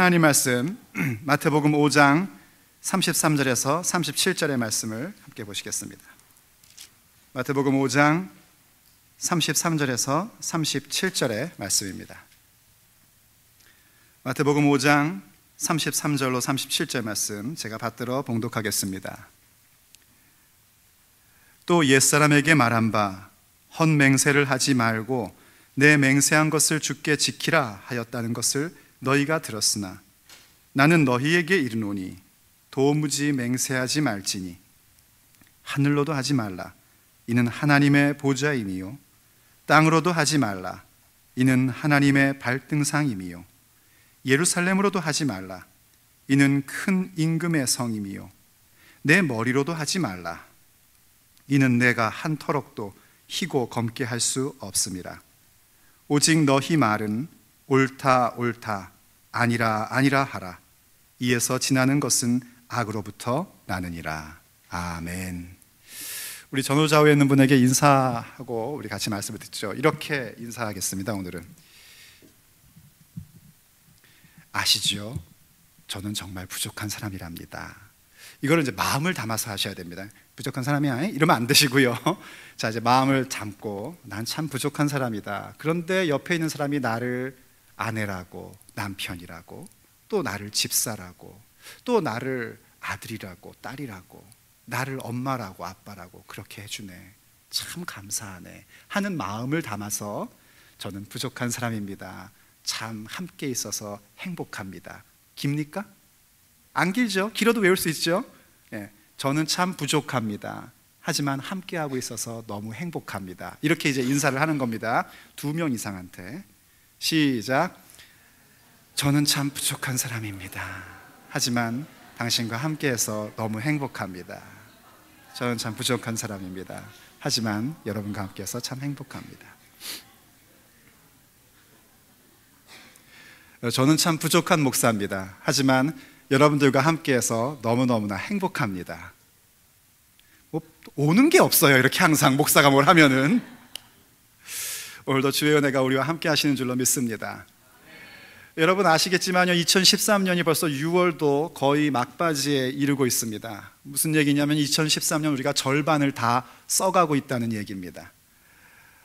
하나님 말씀 마태복음 5장 33절에서 37절의 말씀을 함께 보시겠습니다. 마태복음 5장 33절에서 37절의 말씀입니다. 마태복음 5장 33절로 37절 말씀 제가 받들어 봉독하겠습니다. 또 옛사람에게 말한 바 헛맹세를 하지 말고 내 맹세한 것을 주께 지키라 하였다는 것을 너희가 들었으나 나는 너희에게 이르노니 도무지 맹세하지 말지니 하늘로도 하지 말라 이는 하나님의 보좌임이요 땅으로도 하지 말라 이는 하나님의 발등상임이요 예루살렘으로도 하지 말라 이는 큰 임금의 성임이요 내 머리로도 하지 말라 이는 내가 한 터럭도 희고 검게 할 수 없음이라. 오직 너희 말은 옳다 옳다 아니라 아니라 하라. 이에서 지나는 것은 악으로부터 나느니라. 아멘. 우리 전후좌우에 있는 분에게 인사하고 우리 같이 말씀을 듣죠. 이렇게 인사하겠습니다. 오늘은 아시죠? 저는 정말 부족한 사람이랍니다. 이거를 이제 마음을 담아서 하셔야 됩니다. 부족한 사람이야? 이러면 안 되시고요. 자, 이제 마음을 담고 난 참 부족한 사람이다. 그런데 옆에 있는 사람이 나를 아내라고, 남편이라고, 또 나를 집사라고, 또 나를 아들이라고, 딸이라고, 나를 엄마라고, 아빠라고 그렇게 해주네. 참 감사하네 하는 마음을 담아서 저는 부족한 사람입니다. 참 함께 있어서 행복합니다. 깁니까? 안 길죠? 길어도 외울 수 있죠? 예, 저는 참 부족합니다. 하지만 함께하고 있어서 너무 행복합니다. 이렇게 이제 인사를 하는 겁니다. 2명 이상한테. 시작. 저는 참 부족한 사람입니다. 하지만 당신과 함께해서 너무 행복합니다. 저는 참 부족한 사람입니다. 하지만 여러분과 함께해서 참 행복합니다. 저는 참 부족한 목사입니다. 하지만 여러분들과 함께해서 너무너무나 행복합니다. 뭐 오는 게 없어요. 이렇게 항상 목사가 뭘 하면은. 오늘도 주의 은혜가 우리와 함께 하시는 줄로 믿습니다. 여러분 아시겠지만요, 2013년이 벌써 6월도 거의 막바지에 이르고 있습니다. 무슨 얘기냐면 2013년 우리가 절반을 다 써가고 있다는 얘기입니다.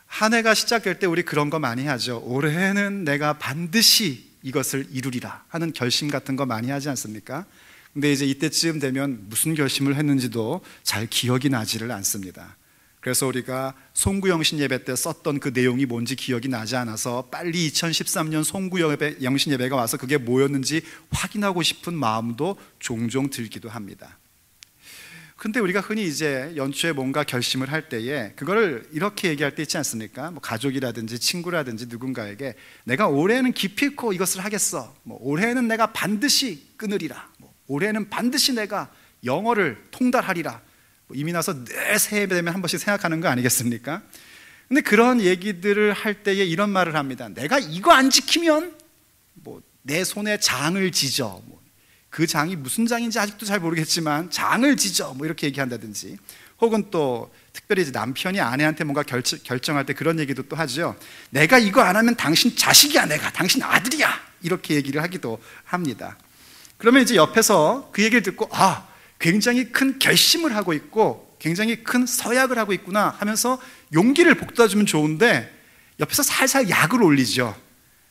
한 해가 시작될 때 우리 그런 거 많이 하죠. 올해는 내가 반드시 이것을 이루리라 하는 결심 같은 거 많이 하지 않습니까? 근데 이제 이때쯤 되면 무슨 결심을 했는지도 잘 기억이 나지를 않습니다. 그래서 우리가 송구영신 예배 때 썼던 그 내용이 뭔지 기억이 나지 않아서 빨리 2013년 송구영신 예배가 와서 그게 뭐였는지 확인하고 싶은 마음도 종종 들기도 합니다. 근데 우리가 흔히 이제 연초에 뭔가 결심을 할 때에 그거를 이렇게 얘기할 때 있지 않습니까? 뭐 가족이라든지 친구라든지 누군가에게 내가 올해는 기필코 이것을 하겠어. 뭐 올해는 내가 반드시 끊으리라. 뭐 올해는 반드시 내가 영어를 통달하리라. 뭐 이미 나서 늘 새해 되면 한 번씩 생각하는 거 아니겠습니까? 근데 그런 얘기들을 할 때에 이런 말을 합니다. 내가 이거 안 지키면 뭐 내 손에 장을 지져. 그 장이 무슨 장인지 아직도 잘 모르겠지만 장을 지져 뭐 이렇게 얘기한다든지, 혹은 또 특별히 이제 남편이 아내한테 뭔가 결정할 때 그런 얘기도 또 하죠. 내가 이거 안 하면 당신 자식이야, 내가 당신 아들이야, 이렇게 얘기를 하기도 합니다. 그러면 이제 옆에서 그 얘기를 듣고 굉장히 큰 결심을 하고 있고 굉장히 큰 서약을 하고 있구나 하면서 용기를 북돋아주면 좋은데 옆에서 살살 약을 올리죠.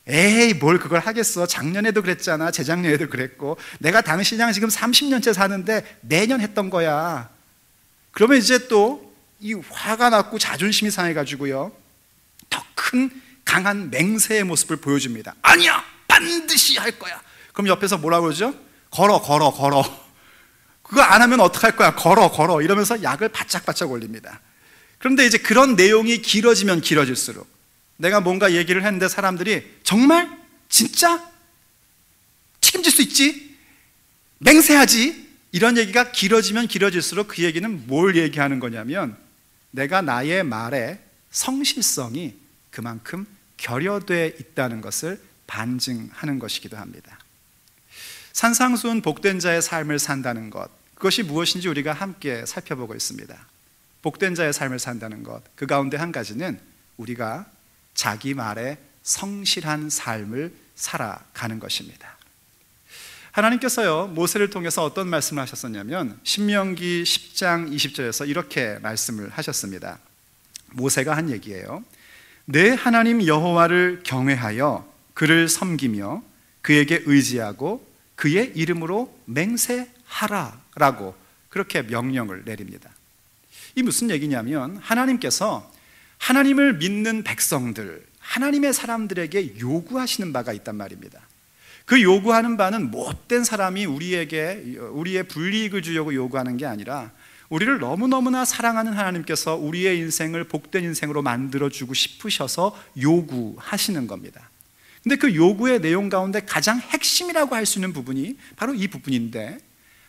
에이 뭘 그걸 하겠어, 작년에도 그랬잖아, 재작년에도 그랬고, 내가 당신이랑 지금 30년째 사는데 매년 했던 거야. 그러면 이제 또 이 화가 났고 자존심이 상해가지고요 더 큰 강한 맹세의 모습을 보여줍니다. 아니야, 반드시 할 거야. 그럼 옆에서 뭐라고 그러죠? 걸어 그거 안 하면 어떡할 거야, 걸어 이러면서 약을 바짝바짝 올립니다. 그런데 이제 그런 내용이 길어지면 길어질수록 내가 뭔가 얘기를 했는데 사람들이 정말? 진짜? 책임질 수 있지? 맹세하지? 이런 얘기가 길어지면 길어질수록 그 얘기는 뭘 얘기하는 거냐면 내가 나의 말에 성실성이 그만큼 결여되어 있다는 것을 반증하는 것이기도 합니다. 산상수훈 복된 자의 삶을 산다는 것, 그것이 무엇인지 우리가 함께 살펴보고 있습니다. 복된 자의 삶을 산다는 것, 그 가운데 한 가지는 우리가 자기 말에 성실한 삶을 살아가는 것입니다. 하나님께서요, 모세를 통해서 어떤 말씀을 하셨었냐면 신명기 10장 20절에서 이렇게 말씀을 하셨습니다. 모세가 한 얘기예요. 내 하나님 여호와를 경외하여 그를 섬기며 그에게 의지하고 그의 이름으로 맹세하라 라고 그렇게 명령을 내립니다. 이 무슨 얘기냐면 하나님께서 하나님을 믿는 백성들, 하나님의 사람들에게 요구하시는 바가 있단 말입니다. 그 요구하는 바는 못된 사람이 우리의 불이익을 주려고 요구하는 게 아니라 우리를 너무너무나 사랑하는 하나님께서 우리의 인생을 복된 인생으로 만들어주고 싶으셔서 요구하시는 겁니다. 근데 그 요구의 내용 가운데 가장 핵심이라고 할 수 있는 부분이 바로 이 부분인데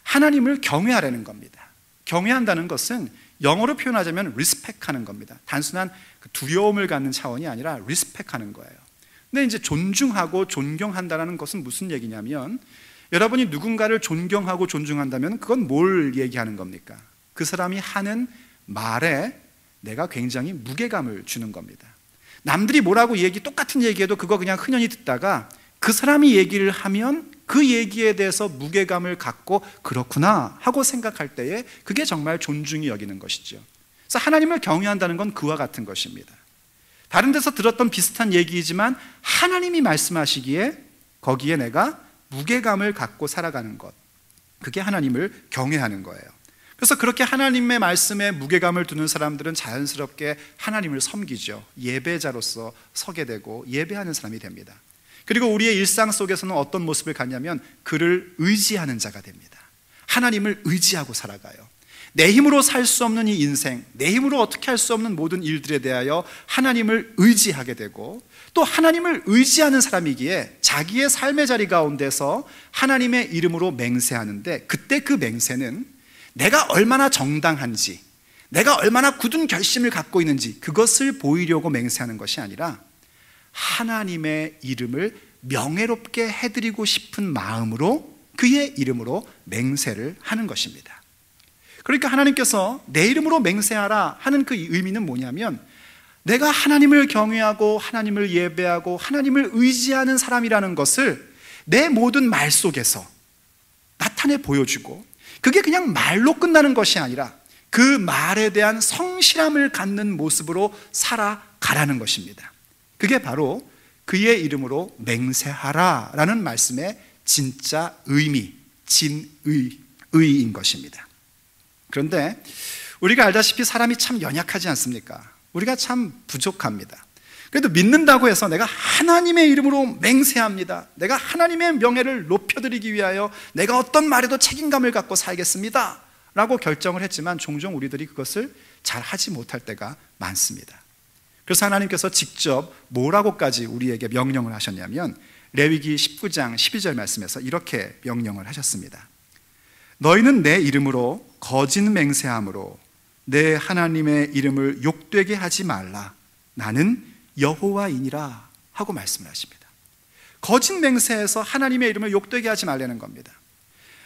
하나님을 경외하라는 겁니다. 경외한다는 것은 영어로 표현하자면 respect하는 겁니다. 단순한 두려움을 갖는 차원이 아니라 respect하는 거예요. 근데 이제 존중하고 존경한다는 것은 무슨 얘기냐면 여러분이 누군가를 존경하고 존중한다면 그건 뭘 얘기하는 겁니까? 그 사람이 하는 말에 내가 굉장히 무게감을 주는 겁니다. 남들이 뭐라고 똑같은 얘기해도 그거 그냥 흔연히 듣다가 그 사람이 얘기를 하면 그 얘기에 대해서 무게감을 갖고 그렇구나 하고 생각할 때에 그게 정말 존중이 여기는 것이죠. 그래서 하나님을 경외한다는 건 그와 같은 것입니다. 다른 데서 들었던 비슷한 얘기이지만 하나님이 말씀하시기에 거기에 내가 무게감을 갖고 살아가는 것, 그게 하나님을 경외하는 거예요. 그래서 그렇게 하나님의 말씀에 무게감을 두는 사람들은 자연스럽게 하나님을 섬기죠. 예배자로서 서게 되고 예배하는 사람이 됩니다. 그리고 우리의 일상 속에서는 어떤 모습을 갖냐면 그를 의지하는 자가 됩니다. 하나님을 의지하고 살아가요. 내 힘으로 살 수 없는 이 인생, 내 힘으로 어떻게 할 수 없는 모든 일들에 대하여 하나님을 의지하게 되고 또 하나님을 의지하는 사람이기에 자기의 삶의 자리 가운데서 하나님의 이름으로 맹세하는데 그때 그 맹세는 내가 얼마나 정당한지, 내가 얼마나 굳은 결심을 갖고 있는지 그것을 보이려고 맹세하는 것이 아니라 하나님의 이름을 명예롭게 해드리고 싶은 마음으로 그의 이름으로 맹세를 하는 것입니다. 그러니까 하나님께서 내 이름으로 맹세하라 하는 그 의미는 뭐냐면 내가 하나님을 경외하고 하나님을 예배하고 하나님을 의지하는 사람이라는 것을 내 모든 말 속에서 나타내 보여주고 그게 그냥 말로 끝나는 것이 아니라 그 말에 대한 성실함을 갖는 모습으로 살아가라는 것입니다. 그게 바로 그의 이름으로 맹세하라라는 말씀의 진짜 의미, 진의인 것입니다. 그런데 우리가 알다시피 사람이 참 연약하지 않습니까? 우리가 참 부족합니다. 그래도 믿는다고 해서 내가 하나님의 이름으로 맹세합니다, 내가 하나님의 명예를 높여드리기 위하여 내가 어떤 말에도 책임감을 갖고 살겠습니다 라고 결정을 했지만 종종 우리들이 그것을 잘 하지 못할 때가 많습니다. 그래서 하나님께서 직접 뭐라고까지 우리에게 명령을 하셨냐면 레위기 19장 12절 말씀에서 이렇게 명령을 하셨습니다. 너희는 내 이름으로 거짓 맹세함으로 내 하나님의 이름을 욕되게 하지 말라. 나는 여호와이니라 하고 말씀을 하십니다. 거짓 맹세해서 하나님의 이름을 욕되게 하지 말라는 겁니다.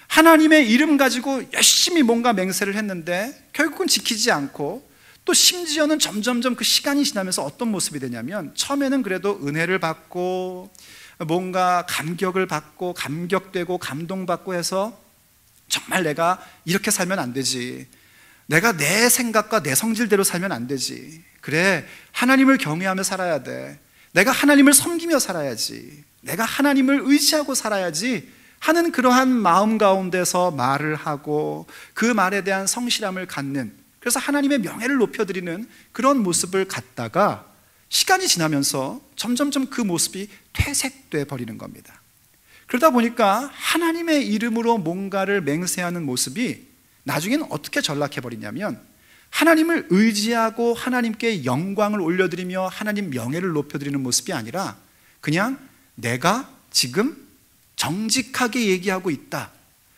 하나님의 이름 가지고 열심히 뭔가 맹세를 했는데 결국은 지키지 않고 또 심지어는 점점점 그 시간이 지나면서 어떤 모습이 되냐면 처음에는 그래도 은혜를 받고 뭔가 감격을 받고 감격되고 감동받고 해서 정말 내가 이렇게 살면 안 되지, 내가 내 생각과 내 성질대로 살면 안 되지, 그래 하나님을 경외하며 살아야 돼, 내가 하나님을 섬기며 살아야지, 내가 하나님을 의지하고 살아야지 하는 그러한 마음 가운데서 말을 하고 그 말에 대한 성실함을 갖는, 그래서 하나님의 명예를 높여드리는 그런 모습을 갖다가 시간이 지나면서 점점점 그 모습이 퇴색돼 버리는 겁니다. 그러다 보니까 하나님의 이름으로 뭔가를 맹세하는 모습이 나중에는 어떻게 전락해 버리냐면 하나님을 의지하고 하나님께 영광을 올려드리며 하나님 명예를 높여드리는 모습이 아니라 그냥 내가 지금 정직하게 얘기하고 있다,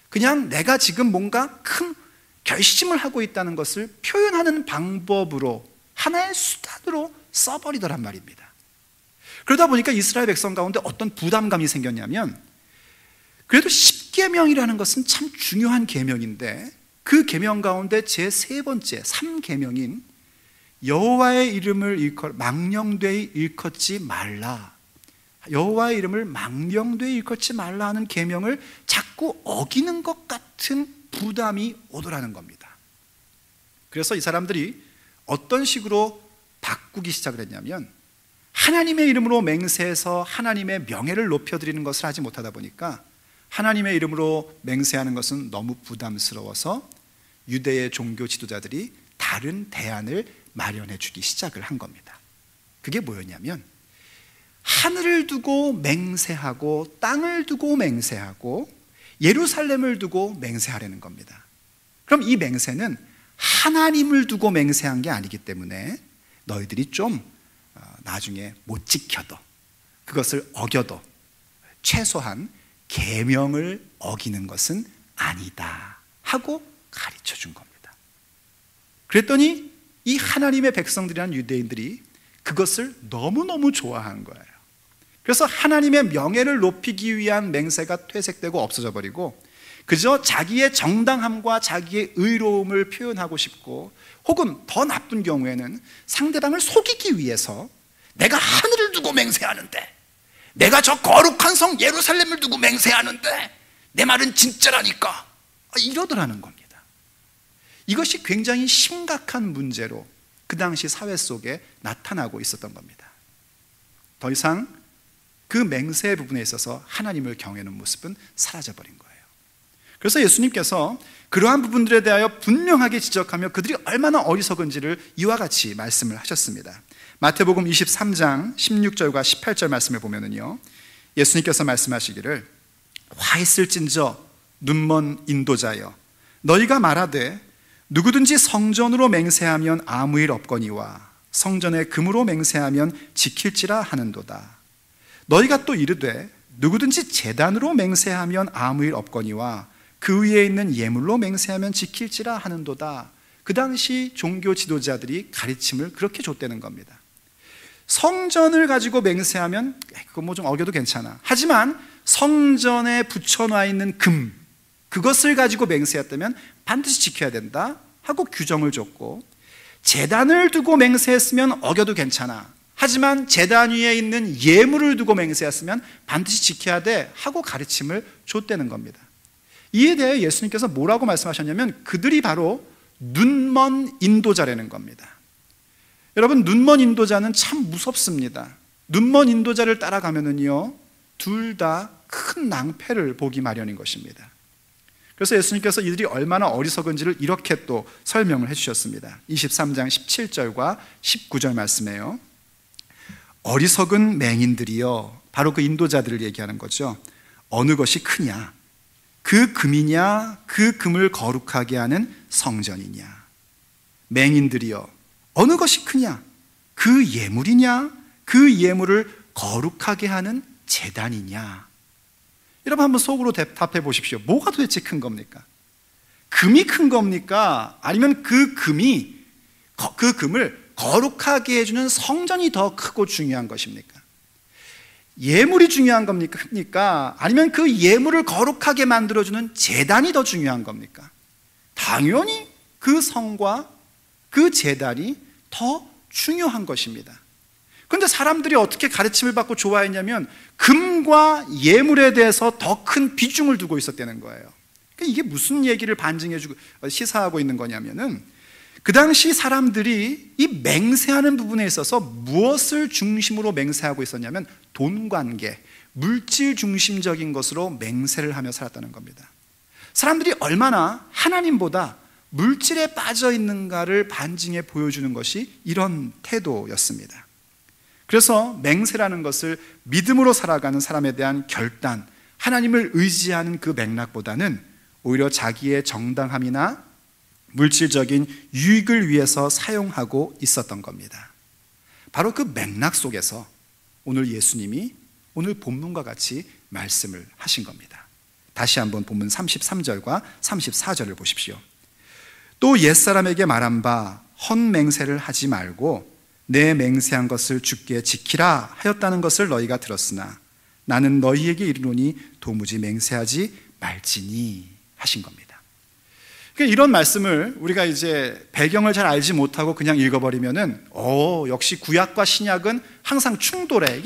그냥 내가 지금 뭔가 큰 결심을 하고 있다는 것을 표현하는 방법으로 하나의 수단으로 써버리더란 말입니다. 그러다 보니까 이스라엘 백성 가운데 어떤 부담감이 생겼냐면 그래도 10계명이라는 것은 참 중요한 계명인데 그 계명 가운데 제3 번째 3계명인 여호와의 이름을 망령되이 일컫지 말라, 여호와의 이름을 망령되이 일컫지 말라 하는 계명을 자꾸 어기는 것 같은 부담이 오더라는 겁니다. 그래서 이 사람들이 어떤 식으로 바꾸기 시작을 했냐면, 하나님의 이름으로 맹세해서 하나님의 명예를 높여드리는 것을 하지 못하다 보니까 하나님의 이름으로 맹세하는 것은 너무 부담스러워서 유대의 종교 지도자들이 다른 대안을 마련해 주기 시작을 한 겁니다. 그게 뭐였냐면, 하늘을 두고 맹세하고 땅을 두고 맹세하고 예루살렘을 두고 맹세하려는 겁니다. 그럼 이 맹세는 하나님을 두고 맹세한 게 아니기 때문에 너희들이 좀 나중에 못 지켜도, 그것을 어겨도 최소한 계명을 어기는 것은 아니다 하고 가르쳐 준 겁니다. 그랬더니 이 하나님의 백성들이라는 유대인들이 그것을 너무너무 좋아한 거예요. 그래서 하나님의 명예를 높이기 위한 맹세가 퇴색되고 없어져 버리고 그저 자기의 정당함과 자기의 의로움을 표현하고 싶고, 혹은 더 나쁜 경우에는 상대방을 속이기 위해서 내가 하늘을 두고 맹세하는데, 내가 저 거룩한 성 예루살렘을 두고 맹세하는데 내 말은 진짜라니까, 이러더라는 겁니다. 이것이 굉장히 심각한 문제로 그 당시 사회 속에 나타나고 있었던 겁니다. 더 이상 그 맹세 부분에 있어서 하나님을 경외하는 모습은 사라져버린 거예요. 그래서 예수님께서 그러한 부분들에 대하여 분명하게 지적하며 그들이 얼마나 어리석은지를 이와 같이 말씀을 하셨습니다. 마태복음 23장 16절과 18절 말씀을 보면은요, 예수님께서 말씀하시기를, 화 있을진저 눈먼 인도자여, 너희가 말하되 누구든지 성전으로 맹세하면 아무 일 없거니와 성전의 금으로 맹세하면 지킬지라 하는도다. 너희가 또 이르되 누구든지 제단으로 맹세하면 아무 일 없거니와 그 위에 있는 예물로 맹세하면 지킬지라 하는도다. 그 당시 종교 지도자들이 가르침을 그렇게 줬다는 겁니다. 성전을 가지고 맹세하면 그거 뭐 좀 어겨도 괜찮아. 하지만 성전에 붙여놔 있는 금, 그것을 가지고 맹세했다면 반드시 지켜야 된다 하고 규정을 줬고, 제단을 두고 맹세했으면 어겨도 괜찮아. 하지만 제단 위에 있는 예물을 두고 맹세했으면 반드시 지켜야 돼 하고 가르침을 줬다는 겁니다. 이에 대해 예수님께서 뭐라고 말씀하셨냐면, 그들이 바로 눈먼 인도자라는 겁니다. 여러분, 눈먼 인도자는 참 무섭습니다. 눈먼 인도자를 따라가면은요, 둘 다 큰 낭패를 보기 마련인 것입니다. 그래서 예수님께서 이들이 얼마나 어리석은지를 이렇게 또 설명을 해주셨습니다. 23장 17절과 19절 말씀이에요. 어리석은 맹인들이여, 바로 그 인도자들을 얘기하는 거죠. 어느 것이 크냐? 그 금이냐? 그 금을 거룩하게 하는 성전이냐? 맹인들이여, 어느 것이 크냐? 그 예물이냐? 그 예물을 거룩하게 하는 제단이냐? 여러분 한번 속으로 답해 보십시오. 뭐가 도대체 큰 겁니까? 금이 큰 겁니까? 아니면 그 금을 거룩하게 해주는 성전이 더 크고 중요한 것입니까? 예물이 중요한 겁니까? 아니면 그 예물을 거룩하게 만들어주는 제단이 더 중요한 겁니까? 당연히 그 성과 그 제단이 더 중요한 것입니다. 그런데 사람들이 어떻게 가르침을 받고 좋아했냐면 금과 예물에 대해서 더 큰 비중을 두고 있었다는 거예요. 이게 무슨 얘기를 반증해주고 시사하고 있는 거냐면은, 그 당시 사람들이 이 맹세하는 부분에 있어서 무엇을 중심으로 맹세하고 있었냐면 돈 관계, 물질 중심적인 것으로 맹세를 하며 살았다는 겁니다. 사람들이 얼마나 하나님보다 물질에 빠져 있는가를 반증해 보여주는 것이 이런 태도였습니다. 그래서 맹세라는 것을 믿음으로 살아가는 사람에 대한 결단, 하나님을 의지하는 그 맥락보다는 오히려 자기의 정당함이나 물질적인 유익을 위해서 사용하고 있었던 겁니다. 바로 그 맥락 속에서 오늘 예수님이 오늘 본문과 같이 말씀을 하신 겁니다. 다시 한번 본문 33절과 34절을 보십시오. 또 옛사람에게 말한 바 헛맹세를 하지 말고 내 맹세한 것을 주께 지키라 하였다는 것을 너희가 들었으나 나는 너희에게 이르노니 도무지 맹세하지 말지니 하신 겁니다. 그러니까 이런 말씀을 우리가 이제 배경을 잘 알지 못하고 그냥 읽어버리면은 역시 구약과 신약은 항상 충돌해.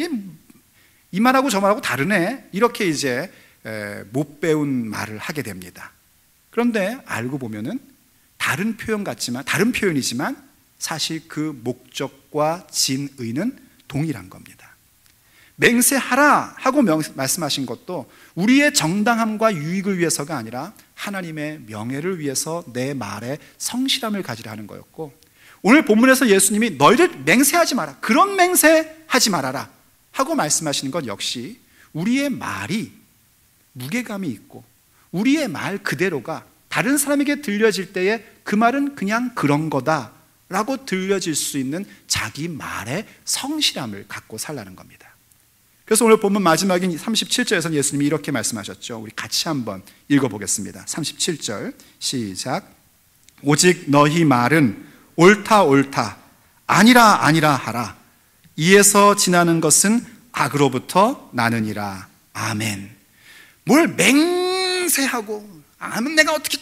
이 말하고 저 말하고 다르네. 이렇게 이제 못 배운 말을 하게 됩니다. 그런데 알고 보면은 다른 표현이지만 사실 그 목적과 진의는 동일한 겁니다. 맹세하라 하고 말씀하신 것도 우리의 정당함과 유익을 위해서가 아니라 하나님의 명예를 위해서 내 말에 성실함을 가지라 하는 거였고, 오늘 본문에서 예수님이 너희들 맹세하지 마라, 그런 맹세하지 말아라 하고 말씀하시는 것 역시 우리의 말이 무게감이 있고 우리의 말 그대로가 다른 사람에게 들려질 때에 그 말은 그냥 그런 거다 라고 들려질 수 있는 자기 말의 성실함을 갖고 살라는 겁니다. 그래서 오늘 본문 마지막인 37절에서는 예수님이 이렇게 말씀하셨죠. 우리 같이 한번 읽어보겠습니다. 37절 시작. 오직 너희 말은 옳다 옳다 아니라 아니라 하라. 이에서 지나는 것은 악으로부터 나느니라. 아멘. 뭘 맹세하고 내가 어떻게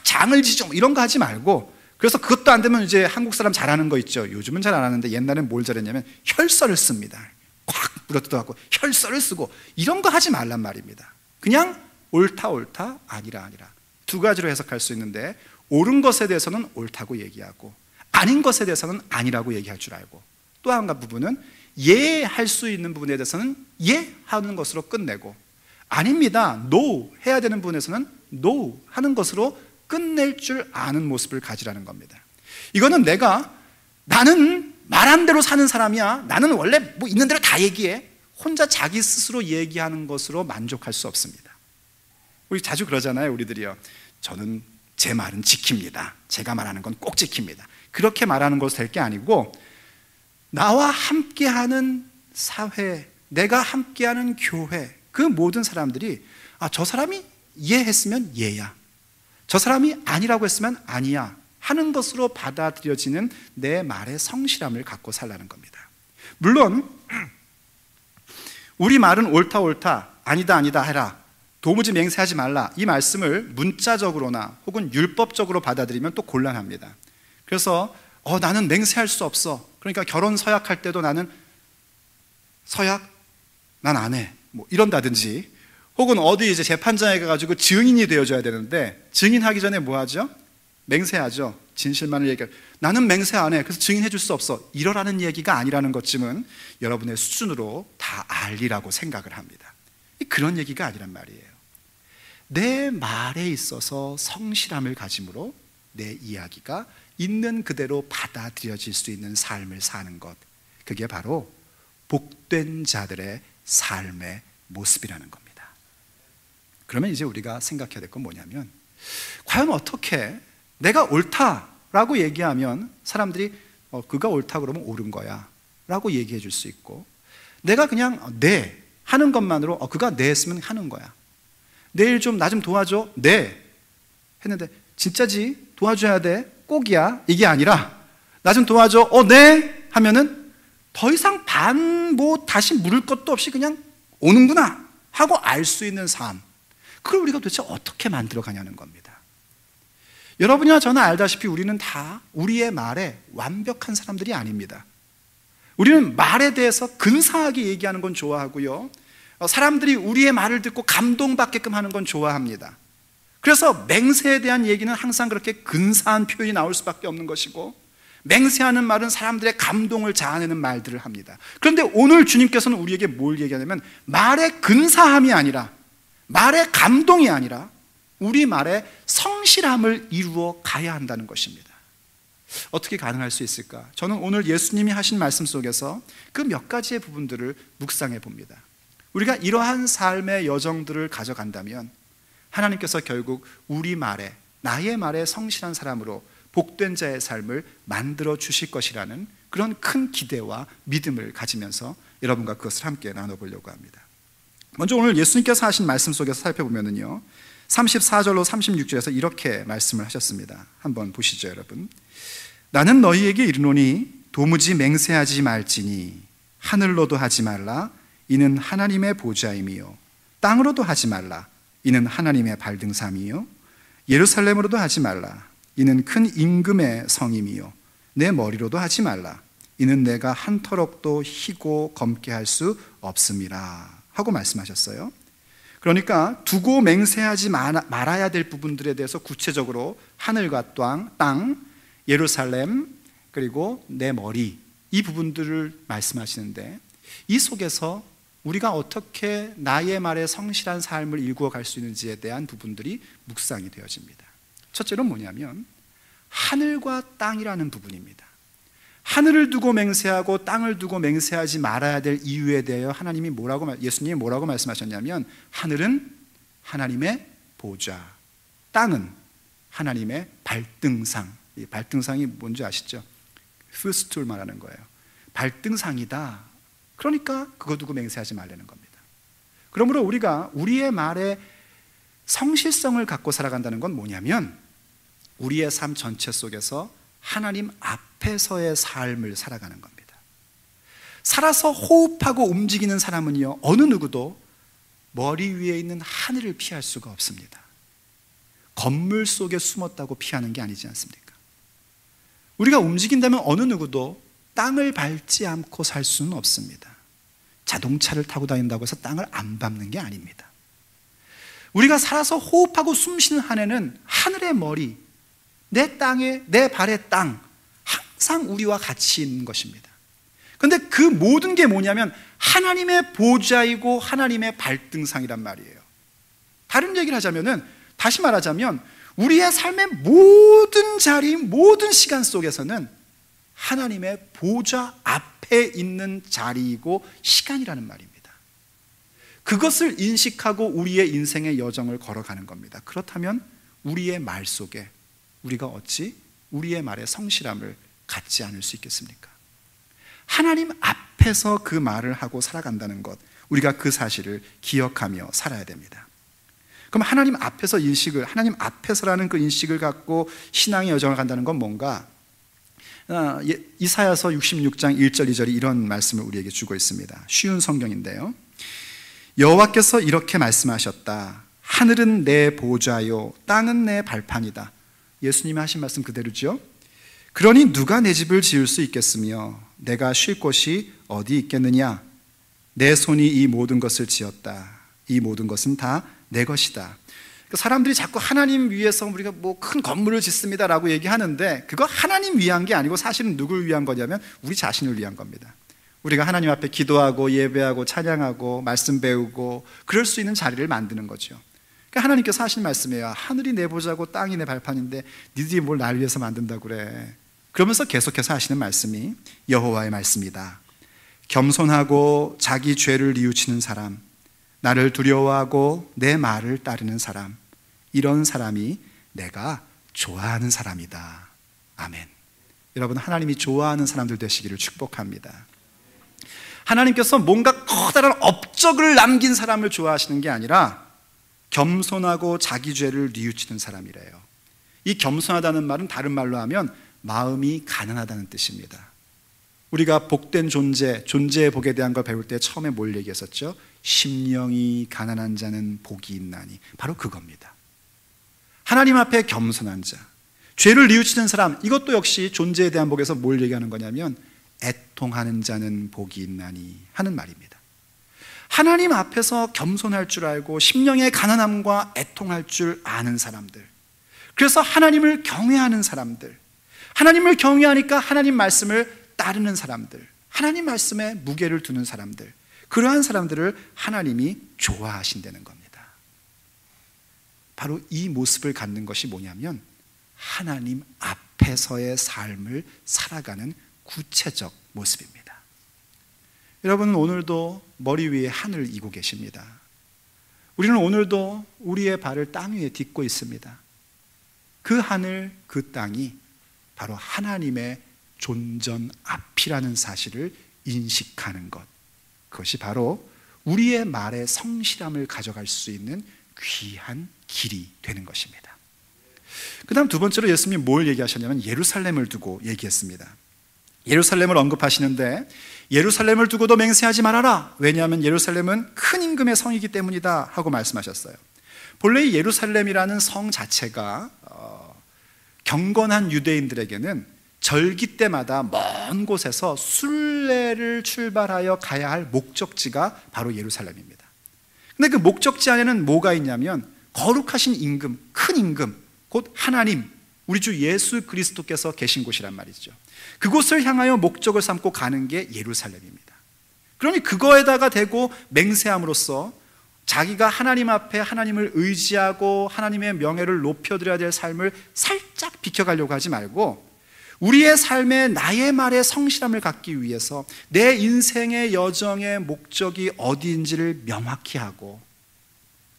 장을 지죠 이런 거 하지 말고, 그래서 그것도 안 되면 이제 한국 사람 잘하는 거 있죠. 요즘은 잘 안 하는데 옛날엔 뭘 잘했냐면 혈서를 씁니다. 꽉 물어뜯어갖고 혈서를 쓰고 이런 거 하지 말란 말입니다. 그냥 옳다 옳다 아니라 아니라 두 가지로 해석할 수 있는데, 옳은 것에 대해서는 옳다고 얘기하고 아닌 것에 대해서는 아니라고 얘기할 줄 알고, 또 한 가지 부분은 예할 수 있는 부분에 대해서는 예 하는 것으로 끝내고, 아닙니다 no 해야 되는 부분에서는 no 하는 것으로 끝낼 줄 아는 모습을 가지라는 겁니다. 이거는 나는 말한 대로 사는 사람이야, 나는 원래 뭐 있는 대로 다 얘기해, 혼자 자기 스스로 얘기하는 것으로 만족할 수 없습니다. 우리 자주 그러잖아요. 우리들이요, 저는 제 말은 지킵니다, 제가 말하는 건 꼭 지킵니다, 그렇게 말하는 것도 될 게 아니고, 나와 함께하는 사회, 내가 함께하는 교회, 그 모든 사람들이 저 사람이 예했으면 예야, 저 사람이 아니라고 했으면 아니야 하는 것으로 받아들여지는 내 말의 성실함을 갖고 살라는 겁니다. 물론 우리 말은 옳다 옳다 아니다 아니다 해라, 도무지 맹세하지 말라, 이 말씀을 문자적으로나 혹은 율법적으로 받아들이면 또 곤란합니다. 그래서 나는 맹세할 수 없어, 그러니까 결혼 서약할 때도 나는 서약 난 안 해 뭐 이런다든지, 혹은 어디 이제 재판장에 가가지고 증인이 되어줘야 되는데 증인하기 전에 뭐 하죠? 맹세하죠. 진실만을 얘기하고 나는 맹세 안 해, 그래서 증인해 줄 수 없어, 이러라는 얘기가 아니라는 것쯤은 여러분의 수준으로 다 알리라고 생각을 합니다. 그런 얘기가 아니란 말이에요. 내 말에 있어서 성실함을 가짐으로 내 이야기가 있는 그대로 받아들여질 수 있는 삶을 사는 것, 그게 바로 복된 자들의 삶의 모습이라는 겁니다. 그러면 이제 우리가 생각해야 될 건 뭐냐면, 과연 어떻게 내가 옳다라고 얘기하면 사람들이 그가 옳다 그러면 옳은 거야 라고 얘기해 줄 수 있고, 내가 그냥 네 하는 것만으로 그가 네 했으면 하는 거야, 내일 좀 나 좀 도와줘, 네 했는데 진짜지 도와줘야 돼 꼭이야 이게 아니라 나 좀 도와줘 네 하면은 더 이상 다시 물을 것도 없이 그냥 오는구나 하고 알 수 있는 삶, 그걸 우리가 도대체 어떻게 만들어 가냐는 겁니다. 여러분이나 저나 알다시피 우리는 다 우리의 말에 완벽한 사람들이 아닙니다. 우리는 말에 대해서 근사하게 얘기하는 건 좋아하고요, 사람들이 우리의 말을 듣고 감동받게끔 하는 건 좋아합니다. 그래서 맹세에 대한 얘기는 항상 그렇게 근사한 표현이 나올 수밖에 없는 것이고, 맹세하는 말은 사람들의 감동을 자아내는 말들을 합니다. 그런데 오늘 주님께서는 우리에게 뭘 얘기하냐면, 말의 근사함이 아니라, 말의 감동이 아니라 우리 말의 성실함을 이루어 가야 한다는 것입니다. 어떻게 가능할 수 있을까? 저는 오늘 예수님이 하신 말씀 속에서 그 몇 가지의 부분들을 묵상해 봅니다. 우리가 이러한 삶의 여정들을 가져간다면 하나님께서 결국 우리 말에, 나의 말에 성실한 사람으로 복된 자의 삶을 만들어 주실 것이라는 그런 큰 기대와 믿음을 가지면서 여러분과 그것을 함께 나눠보려고 합니다. 먼저 오늘 예수님께서 하신 말씀 속에서 살펴보면요, 34절로 36절에서 이렇게 말씀을 하셨습니다. 한번 보시죠, 여러분. 나는 너희에게 이르노니 도무지 맹세하지 말지니 하늘로도 하지 말라, 이는 하나님의 보좌임이요, 땅으로도 하지 말라, 이는 하나님의 발등삼이요, 예루살렘으로도 하지 말라, 이는 큰 임금의 성임이요, 내 머리로도 하지 말라, 이는 내가 한 터럭도 희고 검게 할 수 없음이라 하고 말씀하셨어요. 그러니까 두고 맹세하지 말아야 될 부분들에 대해서 구체적으로 하늘과 땅, 예루살렘, 그리고 내 머리, 이 부분들을 말씀하시는데, 이 속에서 우리가 어떻게 나의 말에 성실한 삶을 일구어 갈 수 있는지에 대한 부분들이 묵상이 되어집니다. 첫째로 뭐냐면 하늘과 땅이라는 부분입니다. 하늘을 두고 맹세하고 땅을 두고 맹세하지 말아야 될 이유에 대하여 예수님이 뭐라고 말씀하셨냐면, 하늘은 하나님의 보좌, 땅은 하나님의 발등상. 이 발등상이 뭔지 아시죠? 푸스툴 말하는 거예요. 발등상이다. 그러니까 그거 두고 맹세하지 말라는 겁니다. 그러므로 우리가 우리의 말에 성실성을 갖고 살아간다는 건 뭐냐면, 우리의 삶 전체 속에서 하나님 앞에서의 삶을 살아가는 겁니다. 살아서 호흡하고 움직이는 사람은요, 어느 누구도 머리 위에 있는 하늘을 피할 수가 없습니다. 건물 속에 숨었다고 피하는 게 아니지 않습니까? 우리가 움직인다면 어느 누구도 땅을 밟지 않고 살 수는 없습니다. 자동차를 타고 다닌다고 해서 땅을 안 밟는 게 아닙니다. 우리가 살아서 호흡하고 숨쉬는 한에는 하늘의 머리, 내 땅에, 내 발의 땅, 항상 우리와 같이 있는 것입니다. 그런데 그 모든 게 뭐냐면 하나님의 보좌이고 하나님의 발등상이란 말이에요. 다른 얘기를 하자면은, 다시 말하자면 우리의 삶의 모든 자리, 모든 시간 속에서는 하나님의 보좌 앞에 있는 자리이고 시간이라는 말입니다. 그것을 인식하고 우리의 인생의 여정을 걸어가는 겁니다. 그렇다면 우리의 말 속에 우리가 어찌 우리의 말에 성실함을 갖지 않을 수 있겠습니까? 하나님 앞에서 그 말을 하고 살아간다는 것, 우리가 그 사실을 기억하며 살아야 됩니다. 그럼 하나님 앞에서라는 그 인식을 갖고 신앙의 여정을 간다는 건 뭔가? 이사야서 66장 1절 2절이 이런 말씀을 우리에게 주고 있습니다. 쉬운 성경인데요. 여호와께서 이렇게 말씀하셨다. 하늘은 내 보좌요, 땅은 내 발판이다. 예수님이 하신 말씀 그대로죠. 그러니 누가 내 집을 지을 수 있겠으며 내가 쉴 곳이 어디 있겠느냐? 내 손이 이 모든 것을 지었다. 이 모든 것은 다 내 것이다. 사람들이 자꾸 하나님 위해서 우리가 뭐 큰 건물을 짓습니다 라고 얘기하는데, 그거 하나님 위한 게 아니고 사실은 누굴 위한 거냐면 우리 자신을 위한 겁니다. 우리가 하나님 앞에 기도하고 예배하고 찬양하고 말씀 배우고 그럴 수 있는 자리를 만드는 거죠. 그러니까 하나님께서 하신 말씀이에요. 하늘이 내 보좌고 땅이 내 발판인데 니들이 뭘 날 위해서 만든다고 그래. 그러면서 계속해서 하시는 말씀이 여호와의 말씀이다. 겸손하고 자기 죄를 뉘우치는 사람, 나를 두려워하고 내 말을 따르는 사람, 이런 사람이 내가 좋아하는 사람이다. 아멘. 여러분, 하나님이 좋아하는 사람들 되시기를 축복합니다. 하나님께서 뭔가 커다란 업적을 남긴 사람을 좋아하시는 게 아니라 겸손하고 자기 죄를 뉘우치는 사람이래요. 이 겸손하다는 말은 다른 말로 하면 마음이 가난하다는 뜻입니다. 우리가 복된 존재의 복에 대한 걸 배울 때 처음에 뭘 얘기했었죠? 심령이 가난한 자는 복이 있나니. 바로 그겁니다. 하나님 앞에 겸손한 자, 죄를 뉘우치는 사람, 이것도 역시 존재에 대한 복에서 뭘 얘기하는 거냐면 애통하는 자는 복이 있나니 하는 말입니다. 하나님 앞에서 겸손할 줄 알고 심령의 가난함과 애통할 줄 아는 사람들, 그래서 하나님을 경외하는 사람들, 하나님을 경외하니까 하나님 말씀을 따르는 사람들, 하나님 말씀에 무게를 두는 사람들, 그러한 사람들을 하나님이 좋아하신다는 겁니다. 바로 이 모습을 갖는 것이 뭐냐면 하나님 앞에서의 삶을 살아가는 구체적 모습입니다. 여러분은 오늘도 머리 위에 하늘을 이고 계십니다. 우리는 오늘도 우리의 발을 땅 위에 딛고 있습니다. 그 하늘, 그 땅이 바로 하나님의 존전 앞이라는 사실을 인식하는 것, 그것이 바로 우리의 말에 성실함을 가져갈 수 있는 귀한 길이 되는 것입니다. 그 다음 두 번째로 예수님이 뭘 얘기하셨냐면 예루살렘을 두고 얘기했습니다. 예루살렘을 언급하시는데 예루살렘을 두고도 맹세하지 말아라. 왜냐하면 예루살렘은 큰 임금의 성이기 때문이다 하고 말씀하셨어요. 본래 예루살렘이라는 성 자체가 경건한 유대인들에게는 절기 때마다 먼 곳에서 순례를 출발하여 가야 할 목적지가 바로 예루살렘입니다. 근데 그 목적지 안에는 뭐가 있냐면 거룩하신 임금, 큰 임금, 곧 하나님, 우리 주 예수 그리스도께서 계신 곳이란 말이죠. 그곳을 향하여 목적을 삼고 가는 게 예루살렘입니다. 그러니 그거에다가 대고 맹세함으로써 자기가 하나님 앞에 하나님을 의지하고 하나님의 명예를 높여드려야 될 삶을 살짝 비켜가려고 하지 말고, 우리의 삶에 나의 말에 성실함을 갖기 위해서 내 인생의 여정의 목적이 어디인지를 명확히 하고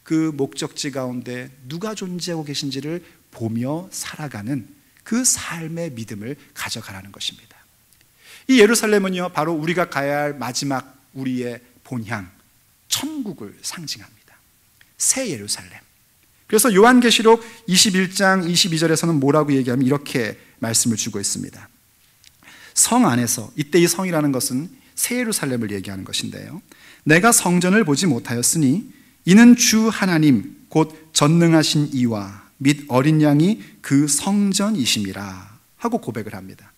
그 목적지 가운데 누가 존재하고 계신지를 보며 살아가는 그 삶의 믿음을 가져가라는 것입니다. 이 예루살렘은요, 바로 우리가 가야 할 마지막 우리의 본향, 천국을 상징합니다. 새 예루살렘. 그래서 요한계시록 21장 22절에서는 뭐라고 얘기하면 이렇게 말씀을 주고 있습니다. 성 안에서, 이때 이 성이라는 것은 새 예루살렘을 얘기하는 것인데요, 내가 성전을 보지 못하였으니 이는 주 하나님 곧 전능하신 이와 및 어린 양이 그 성전이심이라 하고 고백을 합니다.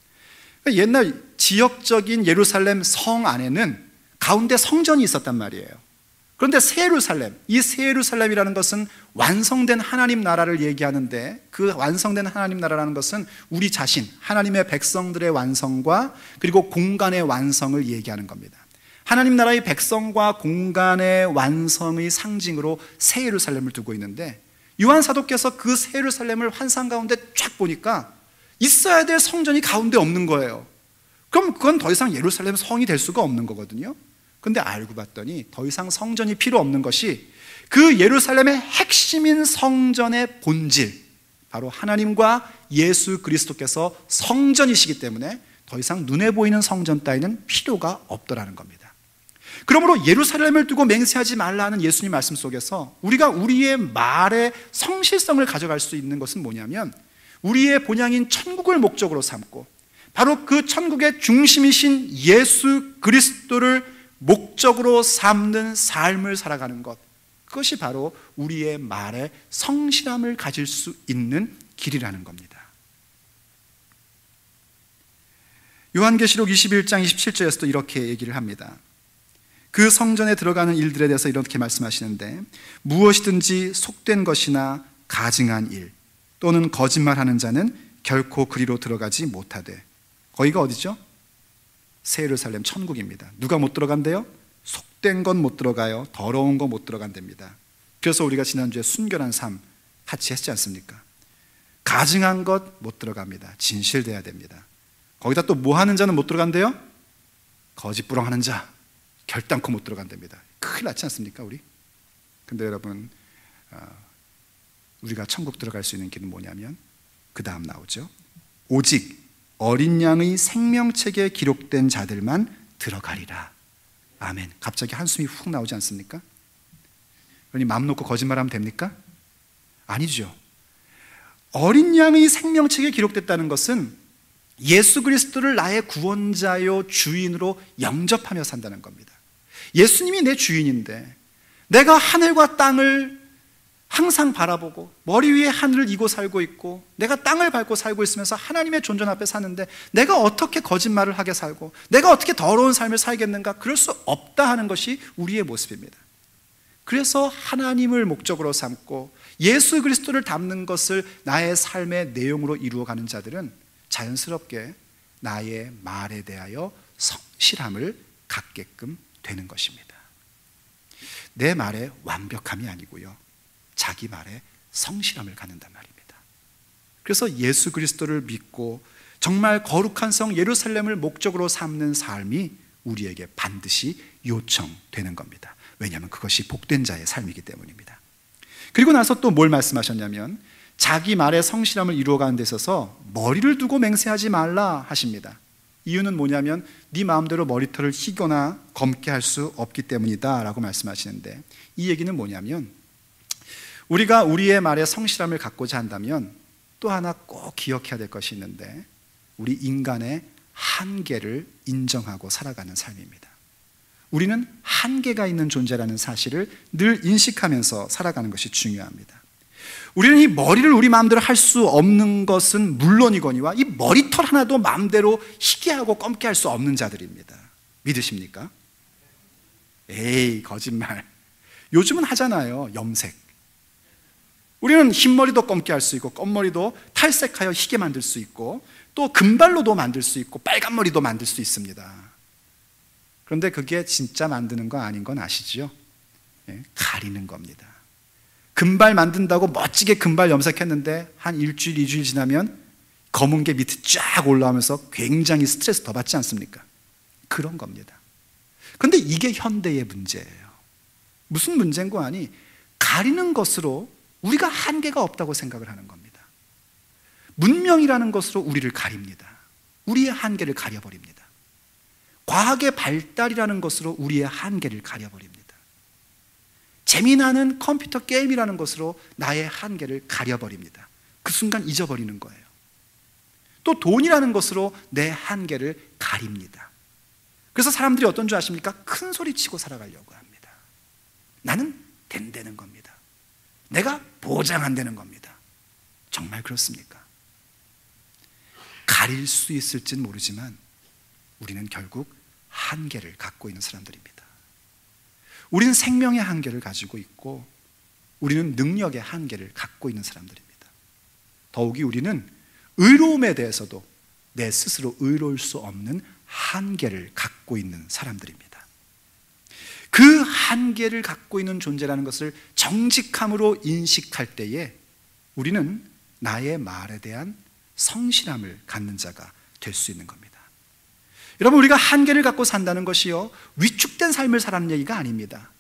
그러니까 옛날 지역적인 예루살렘 성 안에는 가운데 성전이 있었단 말이에요. 그런데 새 예루살렘, 이 새 예루살렘이라는 것은 완성된 하나님 나라를 얘기하는데, 그 완성된 하나님 나라라는 것은 우리 자신, 하나님의 백성들의 완성과 그리고 공간의 완성을 얘기하는 겁니다. 하나님 나라의 백성과 공간의 완성의 상징으로 새 예루살렘을 두고 있는데, 요한 사도께서 그 새 예루살렘을 환상 가운데 쫙 보니까 있어야 될 성전이 가운데 없는 거예요. 그럼 그건 더 이상 예루살렘 성이 될 수가 없는 거거든요. 근데 알고 봤더니 더 이상 성전이 필요 없는 것이 그 예루살렘의 핵심인 성전의 본질, 바로 하나님과 예수 그리스도께서 성전이시기 때문에 더 이상 눈에 보이는 성전 따위는 필요가 없더라는 겁니다. 그러므로 예루살렘을 두고 맹세하지 말라는 예수님 말씀 속에서 우리가 우리의 말의 성실성을 가져갈 수 있는 것은 뭐냐면, 우리의 본향인 천국을 목적으로 삼고 바로 그 천국의 중심이신 예수 그리스도를 목적으로 삼는 삶을 살아가는 것, 그것이 바로 우리의 말에 성실함을 가질 수 있는 길이라는 겁니다. 요한계시록 21장 27절에서도 이렇게 얘기를 합니다. 그 성전에 들어가는 일들에 대해서 이렇게 말씀하시는데, 무엇이든지 속된 것이나 가증한 일 또는 거짓말하는 자는 결코 그리로 들어가지 못하되. 거기가 어디죠? 새 예루살렘 천국입니다. 누가 못 들어간대요? 속된 건 못 들어가요. 더러운 건 못 들어간답니다. 그래서 우리가 지난주에 순결한 삶 같이 했지 않습니까? 가증한 것 못 들어갑니다. 진실돼야 됩니다. 거기다 또 뭐 하는 자는 못 들어간대요? 거짓부렁하는 자 결단코 못 들어간답니다. 큰일 났지 않습니까 우리? 근데 여러분, 우리가 천국 들어갈 수 있는 길은 뭐냐면 그 다음 나오죠. 오직 어린 양의 생명책에 기록된 자들만 들어가리라. 아멘. 갑자기 한숨이 훅 나오지 않습니까? 그러니 마음 놓고 거짓말하면 됩니까? 아니죠. 어린 양의 생명책에 기록됐다는 것은 예수 그리스도를 나의 구원자요 주인으로 영접하며 산다는 겁니다. 예수님이 내 주인인데 내가 하늘과 땅을 항상 바라보고 머리 위에 하늘을 이고 살고 있고 내가 땅을 밟고 살고 있으면서 하나님의 존전 앞에 사는데 내가 어떻게 거짓말을 하게 살고 내가 어떻게 더러운 삶을 살겠는가? 그럴 수 없다 하는 것이 우리의 모습입니다. 그래서 하나님을 목적으로 삼고 예수 그리스도를 닮는 것을 나의 삶의 내용으로 이루어가는 자들은 자연스럽게 나의 말에 대하여 성실함을 갖게끔 되는 것입니다. 내 말에 완벽함이 아니고요, 자기 말에 성실함을 갖는단 말입니다. 그래서 예수 그리스도를 믿고 정말 거룩한 성 예루살렘을 목적으로 삼는 삶이 우리에게 반드시 요청되는 겁니다. 왜냐하면 그것이 복된 자의 삶이기 때문입니다. 그리고 나서 또 뭘 말씀하셨냐면, 자기 말의 성실함을 이루어가는 데 있어서 머리를 두고 맹세하지 말라 하십니다. 이유는 뭐냐면 네 마음대로 머리털을 희거나 검게 할 수 없기 때문이다 라고 말씀하시는데, 이 얘기는 뭐냐면 우리가 우리의 말에 성실함을 갖고자 한다면 또 하나 꼭 기억해야 될 것이 있는데, 우리 인간의 한계를 인정하고 살아가는 삶입니다. 우리는 한계가 있는 존재라는 사실을 늘 인식하면서 살아가는 것이 중요합니다. 우리는 이 머리를 우리 마음대로 할 수 없는 것은 물론이거니와 이 머리털 하나도 마음대로 희게 하고 검게 할 수 없는 자들입니다. 믿으십니까? 에이, 거짓말. 요즘은 하잖아요. 염색. 우리는 흰머리도 검게 할 수 있고 검머리도 탈색하여 희게 만들 수 있고 또 금발로도 만들 수 있고 빨간 머리도 만들 수 있습니다. 그런데 그게 진짜 만드는 거 아닌 건 아시죠? 예, 가리는 겁니다. 금발 만든다고 멋지게 금발 염색했는데 한 일주일, 2주일 지나면 검은 게 밑에 쫙 올라오면서 굉장히 스트레스 더 받지 않습니까? 그런 겁니다. 그런데 이게 현대의 문제예요. 무슨 문제인 거 아니? 가리는 것으로 우리가 한계가 없다고 생각을 하는 겁니다. 문명이라는 것으로 우리를 가립니다. 우리의 한계를 가려버립니다. 과학의 발달이라는 것으로 우리의 한계를 가려버립니다. 재미나는 컴퓨터 게임이라는 것으로 나의 한계를 가려버립니다. 그 순간 잊어버리는 거예요. 또 돈이라는 것으로 내 한계를 가립니다. 그래서 사람들이 어떤 줄 아십니까? 큰 소리 치고 살아가려고 합니다. 나는 된다는 겁니다. 내가 보장 안 되는 겁니다. 정말 그렇습니까? 가릴 수 있을진 모르지만 우리는 결국 한계를 갖고 있는 사람들입니다. 우리는 생명의 한계를 가지고 있고 우리는 능력의 한계를 갖고 있는 사람들입니다. 더욱이 우리는 의로움에 대해서도 내 스스로 의로울 수 없는 한계를 갖고 있는 사람들입니다. 그 한계를 갖고 있는 존재라는 것을 정직함으로 인식할 때에 우리는 나의 말에 대한 성실함을 갖는 자가 될 수 있는 겁니다. 여러분, 우리가 한계를 갖고 산다는 것이요, 위축된 삶을 살라는 얘기가 아닙니다.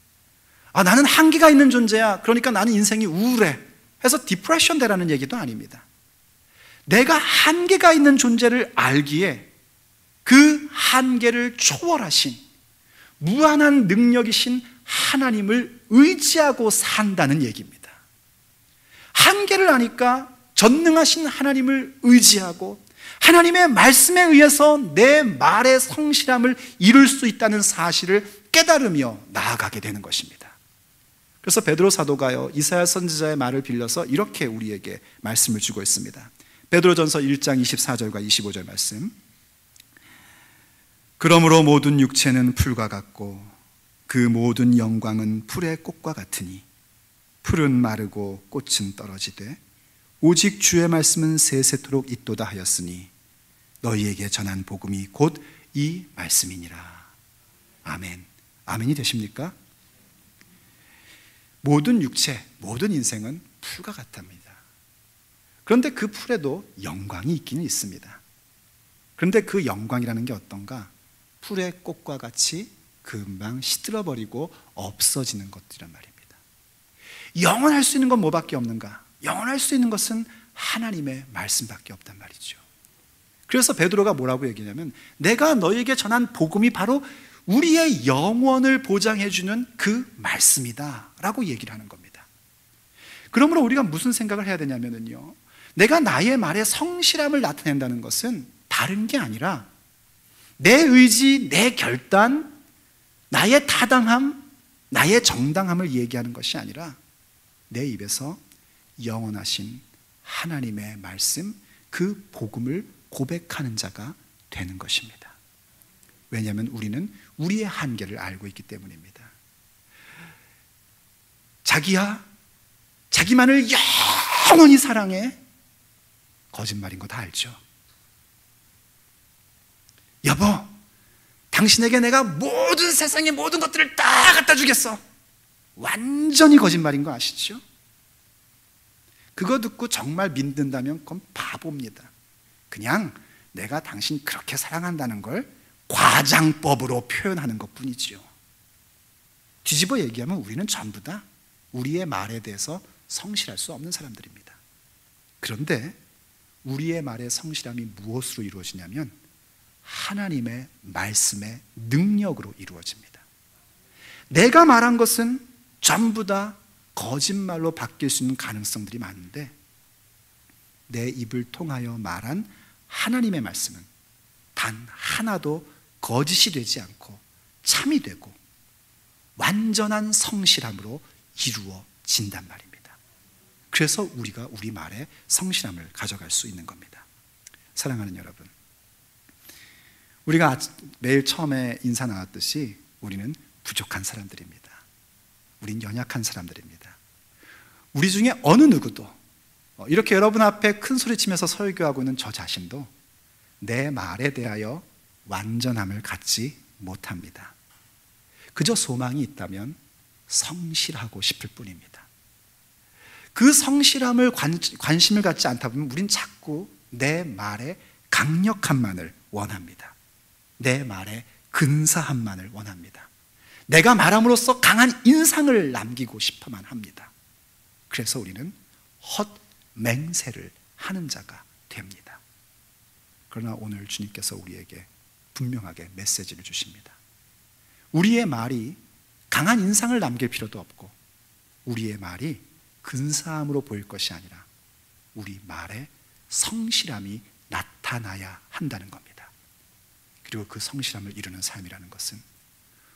나는 한계가 있는 존재야, 그러니까 나는 인생이 우울해 해서 디프레션 되라는 얘기도 아닙니다. 내가 한계가 있는 존재를 알기에 그 한계를 초월하신 무한한 능력이신 하나님을 의지하고 산다는 얘기입니다. 한계를 아니까 전능하신 하나님을 의지하고 하나님의 말씀에 의해서 내 말의 성실함을 이룰 수 있다는 사실을 깨달으며 나아가게 되는 것입니다. 그래서 베드로 사도가요, 이사야 선지자의 말을 빌려서 이렇게 우리에게 말씀을 주고 있습니다. 베드로전서 1장 24절과 25절 말씀. 그러므로 모든 육체는 풀과 같고 그 모든 영광은 풀의 꽃과 같으니 풀은 마르고 꽃은 떨어지되 오직 주의 말씀은 세세토록 있도다 하였으니 너희에게 전한 복음이 곧 이 말씀이니라. 아멘. 아멘이 되십니까? 모든 육체, 모든 인생은 풀과 같답니다. 그런데 그 풀에도 영광이 있기는 있습니다. 그런데 그 영광이라는 게 어떤가? 풀의 꽃과 같이 금방 시들어버리고 없어지는 것들이란 말입니다. 영원할 수 있는 건 뭐밖에 없는가? 영원할 수 있는 것은 하나님의 말씀밖에 없단 말이죠. 그래서 베드로가 뭐라고 얘기하냐면 내가 너희에게 전한 복음이 바로 우리의 영원을 보장해주는 그 말씀이다 라고 얘기를 하는 겁니다. 그러므로 우리가 무슨 생각을 해야 되냐면요, 내가 나의 말에 성실함을 나타낸다는 것은 다른 게 아니라 내 의지, 내 결단, 나의 타당함, 나의 정당함을 얘기하는 것이 아니라 내 입에서 영원하신 하나님의 말씀, 그 복음을 고백하는 자가 되는 것입니다. 왜냐하면 우리는 우리의 한계를 알고 있기 때문입니다. 자기야, 자기만을 영원히 사랑해. 거짓말인 거 다 알죠? 여보, 당신에게 내가 모든 세상의 모든 것들을 다 갖다 주겠어. 완전히 거짓말인 거 아시죠? 그거 듣고 정말 믿는다면 그건 바보입니다. 그냥 내가 당신 그렇게 사랑한다는 걸 과장법으로 표현하는 것뿐이지요. 뒤집어 얘기하면 우리는 전부 다 우리의 말에 대해서 성실할 수 없는 사람들입니다. 그런데 우리의 말의 성실함이 무엇으로 이루어지냐면 하나님의 말씀의 능력으로 이루어집니다. 내가 말한 것은 전부 다 거짓말로 바뀔 수 있는 가능성들이 많은데 내 입을 통하여 말한 하나님의 말씀은 단 하나도 거짓이 되지 않고 참이 되고 완전한 성실함으로 이루어진단 말입니다. 그래서 우리가 우리 말에 성실함을 가져갈 수 있는 겁니다. 사랑하는 여러분, 우리가 매일 처음에 인사 나눴듯이 우리는 부족한 사람들입니다. 우린 연약한 사람들입니다. 우리 중에 어느 누구도 이렇게 여러분 앞에 큰 소리치면서 설교하고 있는 저 자신도 내 말에 대하여 완전함을 갖지 못합니다. 그저 소망이 있다면 성실하고 싶을 뿐입니다. 그 성실함을 관심을 갖지 않다 보면 우린 자꾸 내 말의 강력함만을 원합니다. 내 말의 근사함만을 원합니다. 내가 말함으로써 강한 인상을 남기고 싶어만 합니다. 그래서 우리는 헛맹세를 하는 자가 됩니다. 그러나 오늘 주님께서 우리에게 분명하게 메시지를 주십니다. 우리의 말이 강한 인상을 남길 필요도 없고 우리의 말이 근사함으로 보일 것이 아니라 우리 말에 성실함이 나타나야 한다는 겁니다. 그리고 그 성실함을 이루는 삶이라는 것은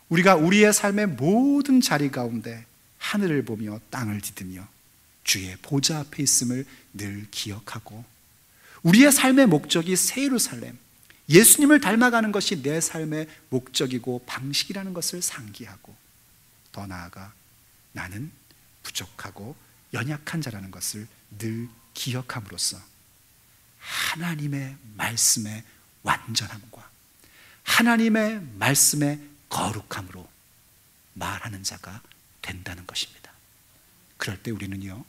우리가 우리의 삶의 모든 자리 가운데 하늘을 보며 땅을 디디며 주의 보좌 앞에 있음을 늘 기억하고 우리의 삶의 목적이 새 예루살렘, 예수님을 닮아가는 것이 내 삶의 목적이고 방식이라는 것을 상기하고 더 나아가 나는 부족하고 연약한 자라는 것을 늘 기억함으로써 하나님의 말씀의 완전함과 하나님의 말씀의 거룩함으로 말하는 자가 된다는 것입니다. 그럴 때 우리는요,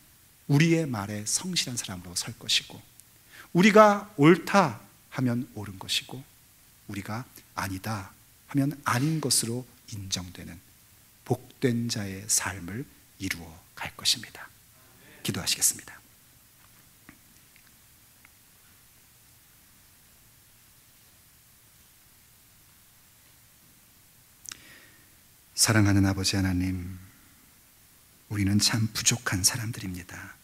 우리의 말에 성실한 사람으로 설 것이고 우리가 옳다 하면 옳은 것이고 우리가 아니다 하면 아닌 것으로 인정되는 복된 자의 삶을 이루어 갈 것입니다. 기도하시겠습니다. 사랑하는 아버지 하나님, 우리는 참 부족한 사람들입니다.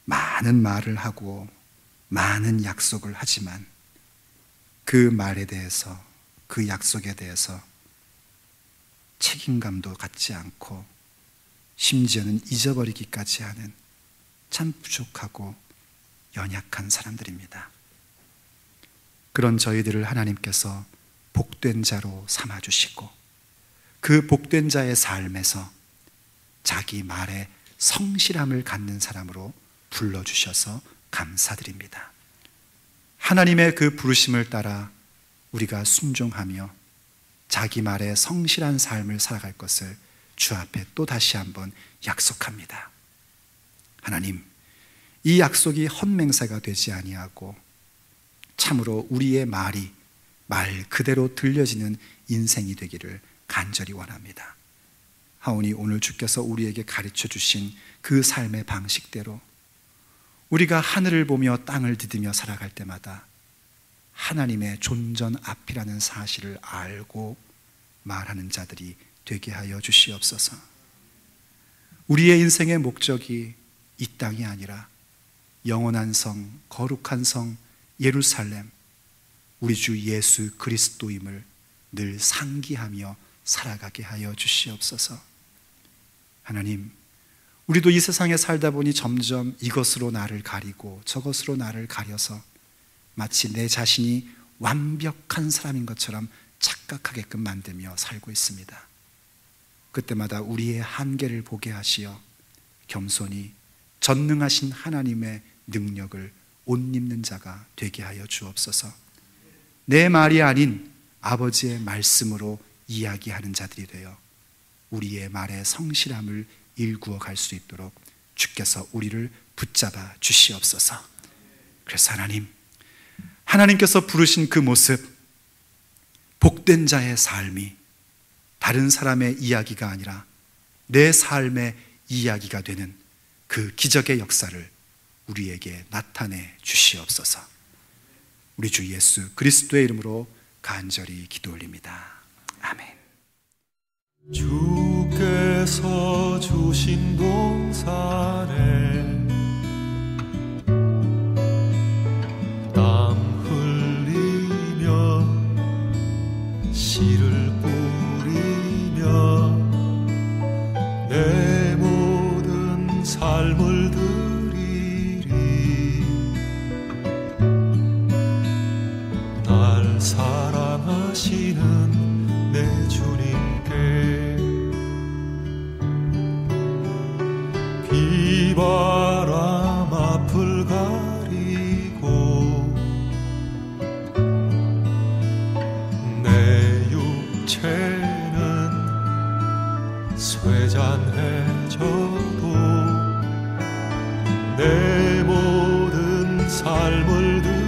많은 말을 하고 많은 약속을 하지만 그 말에 대해서, 그 약속에 대해서 책임감도 갖지 않고 심지어는 잊어버리기까지 하는 참 부족하고 연약한 사람들입니다. 그런 저희들을 하나님께서 복된 자로 삼아주시고 그 복된 자의 삶에서 자기 말에 성실함을 갖는 사람으로 불러주셔서 감사드립니다. 하나님의 그 부르심을 따라 우리가 순종하며 자기 말에 성실한 삶을 살아갈 것을 주 앞에 또 다시 한번 약속합니다. 하나님, 이 약속이 헛맹세가 되지 아니하고 참으로 우리의 말이 말 그대로 들려지는 인생이 되기를 간절히 원합니다. 하오니 오늘 주께서 우리에게 가르쳐 주신 그 삶의 방식대로 우리가 하늘을 보며 땅을 디디며 살아갈 때마다 하나님의 존전 앞이라는 사실을 알고 말하는 자들이 되게 하여 주시옵소서. 우리의 인생의 목적이 이 땅이 아니라 영원한 성, 거룩한 성 예루살렘, 우리 주 예수 그리스도임을 늘 상기하며 살아가게 하여 주시옵소서. 하나님, 우리도 이 세상에 살다 보니 점점 이것으로 나를 가리고 저것으로 나를 가려서 마치 내 자신이 완벽한 사람인 것처럼 착각하게끔 만들며 살고 있습니다. 그때마다 우리의 한계를 보게 하시어 겸손히 전능하신 하나님의 능력을 옷 입는 자가 되게 하여 주옵소서. 내 말이 아닌 아버지의 말씀으로 이야기하는 자들이 되어 우리의 말에 성실함을 일구어 갈 수 있도록 주께서 우리를 붙잡아 주시옵소서. 그래서 하나님께서 부르신 그 모습, 복된 자의 삶이 다른 사람의 이야기가 아니라 내 삶의 이야기가 되는 그 기적의 역사를 우리에게 나타내 주시옵소서. 우리 주 예수 그리스도의 이름으로 간절히 기도 올립니다. 아멘. 주께서 주신 동산에 땀 흘리며 씨를 뿌리며 내 사시는 내 주님께 비바람 앞을 가리고 내 육체는 쇠잔해져도 내 모든 삶을